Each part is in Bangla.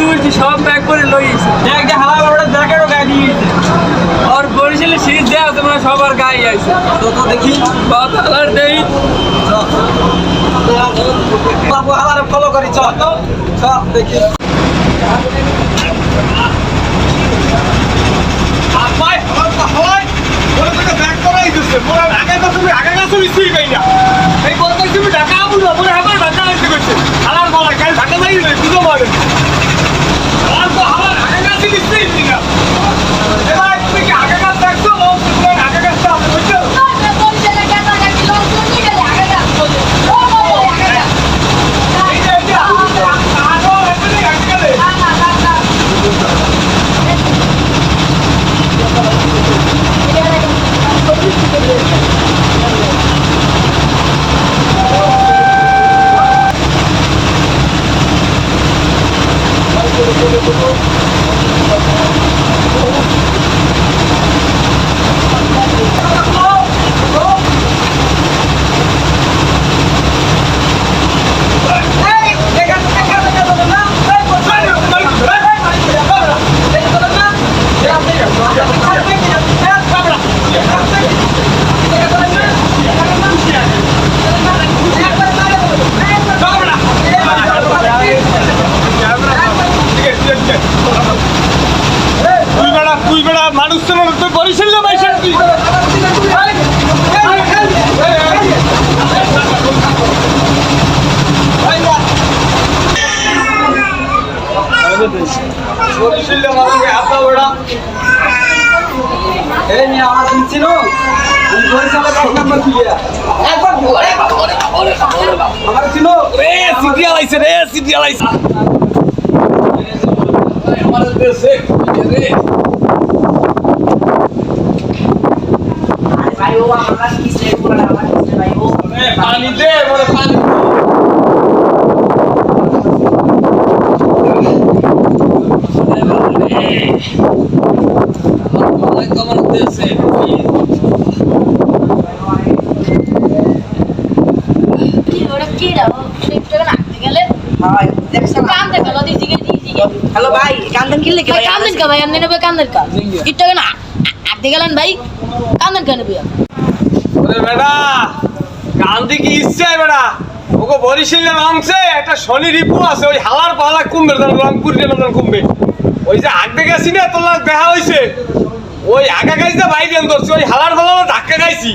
বলছি সব ব্যাগ করে লইছে দেখ যে হালা বড় জ্যাকেটও গায়ে দিয়ে দিয়েছে আর বরিশালে সিরিজ দেওয়া তোমরা সবার গায়ে আইছে তো দেখি কত হালার দেই বাবু হালার ফলো করি চল চল দেখি ভাই হালাই ওরা তোকে ব্যাক করাই দিচ্ছে মোরা আগে তো মিস্ত্রি কই না এই বলতে তুমি ঢাকা আবু না মোরা হাবার ঢাকা লাগতে কইছে হালার বলা কাল ঢাকা নাই রে তুই মারে আর তো হালার আগে কাছে মিস্ত্রি না এবার তুমি কি আগে কাছে দেখছো তুমি আগে কাছে আপনি বুঝছো তুই বেড়া মানুষ তো তুই বরিশাল না বাইশাল তুই বরিশাল মানুষকে হাতা বেড়া এই নিয়ে আমার দিচ্ছিল বরিশালের এক নম্বর প্লেয়ার একবার আমার ছিল রে সিরিয়াল আইছে আমাদের দেশে রে ভাই ও আমার কাছে কি সেট করে আমার কাছে ভাই ও পানি দে বড় পানি হ্যালো ভাই কান্দন কিনলে কি ভাই কান্দন কা ভাই আপনি নেবে কান্দন কা কিট টাকা না আতে গেলেন ভাই কান্দন কেন ভাই ওরে বেটা গান্ধী কি ইচ্ছে বেটা ওকে বরিশালের অংশে একটা শনি রিপু আছে ওই হালার পালা কুম্ভে রংপুর জেলার কুম্ভে ওই যে আগে গেছি না তোর দেখা হয়েছে ওই আগা গাইছে বাইরে ধরছি ওই হালার ফালা ধাক্কা খাইছি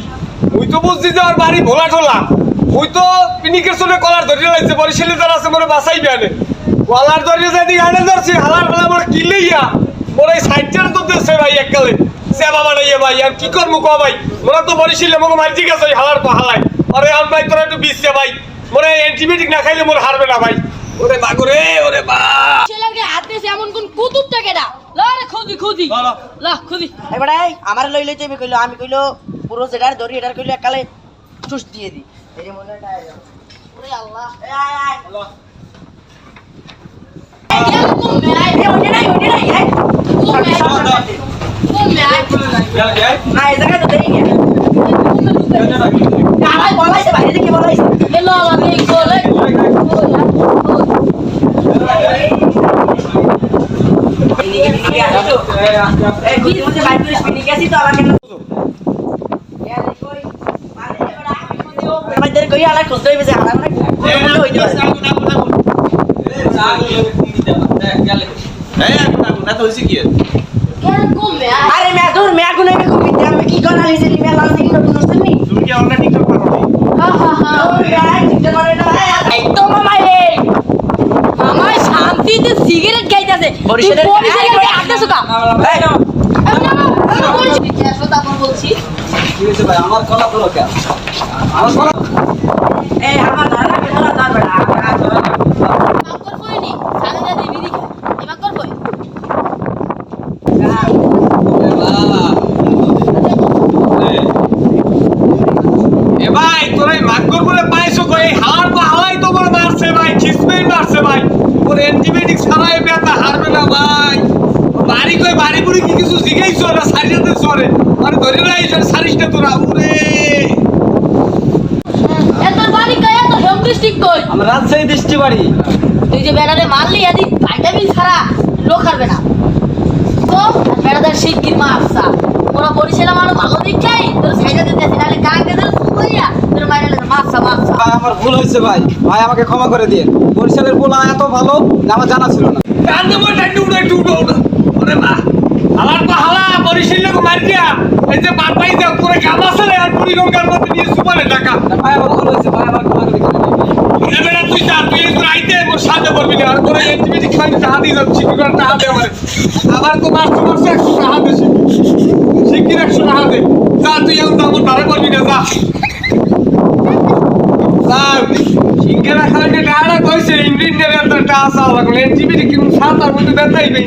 ওই তো বুঝছি যে ওর বাড়ি ভোলা টোলা ওই তো পিনিকের চলে কলার ধরে লাগছে বরিশালে যারা আছে মনে বাসাইবে আনে কলার ধরে যদি গানে ধরছি হালার ফালা মোর কিলেইয়া মোর এই সাইডটার তো দেশে ভাই এককালে সেবা বানাইয়ে ভাই আর কি করবো ক ভাই মোরা তো বরিশালে মোকে মারি গেছে ওই হালার পা হালাই আরে আম ভাই তোরা একটু বিচ্ছে ভাই মোরে অ্যান্টিবায়োটিক না খাইলে মোর হারবে না ভাই ওরে বাগুরে ওরে বা ছেলেকে হাতে এমন কোন কুতুব টাকে না লরে খুদি লা খুদি এবারে আমার লই লইতে আমি কইলো পুরো যেটার ধরি এটার কইলো একালে চুষ দিয়ে দি এই যে মনে হয় ওরে আল্লাহ এই আয় আল্লাহ আরে মে দূর মে আগুনে মে খুবই আমি কি করা লিজে নি মে লাল দিন নতুন নতুন তুমি কি অনলাইন টিকটক পারো হ্যাঁ টিকটক করে না একদম মামাই মামাই শান্তিতে সিগারেট খাইতাছে বরিশালের আড্ডা সুকা এই না তারপর বলছি ঠিক আছে ভাই আমার কলা ফলো কে আমার কলা এই আমার ধারা কে ধরা যাবে না মাকর কইনি সালে যা দিবি দিকে এ মাকর কই এ ভাই তোরা মাকর বলে পাইছো কই হার পা হালাই তো বড় মারছে ভাই খিসমেই মারছে ভাই ওর অ্যান্টিবায়োটিক ছাড়াই ব্যথা হারবে না ভাই বাড়ি কই বাড়ি বুড়ি কি কিছু জিগাইছো না সারিয়াতে সরে আরে ধরে নাই সারিসটা তোরা ওরে এত বাড়ি কই এত হোম ডিস্ট্রিক্ট কই আমরা রাজশাহী দৃষ্টি বাড়ি তুই যে বেড়ারে মারলি আদি ভাইটামিন ছাড়া লোক খাবে না তো বেড়াদার শিগগির মা আফসা ওরা বরিশালে আমার ভালো দিকটাই তোর সাইডে দিতে আসি নাহলে কাকে দিল কইয়া তোর মাইরালে মাফসা মাফসা ভাই আমার ভুল হয়েছে ভাই ভাই আমাকে ক্ষমা করে দিন বরিশালের পোলা এত ভালো যে আমার জানা ছিল না কান দেবো একটু উঠো ওরে মা হালার পা হালা বরিশাল লোক মার দিয়া এই যে বাদ পাই যাও তোরে গাম আছে রে আর পুরি গঙ্গার মধ্যে নিয়ে সুপারে টাকা ভাই আমার ভুল হয়েছে ভাই আমার ক্ষমা করে দিন এবারে তুই যা তুই একটু আইতে মোর সাথে বলবি না আর তোরে এন্টিবায়োটিক খাইতে টাকা দিয়ে যাচ্ছি তুই টাকা দে আমারে আবার তো মাস 100 টাকা দে শিগগির 100 টাকা দে যা তুই এখন তো আমার বারে বলবি না যা সিংহেরা খাইতে টাকা কইছে ইন্ডিয়ান টাকা চাওয়া লাগলো এন্টিবায়োটিক কিন্তু 7 আর মধ্যে ব্যথাই নেই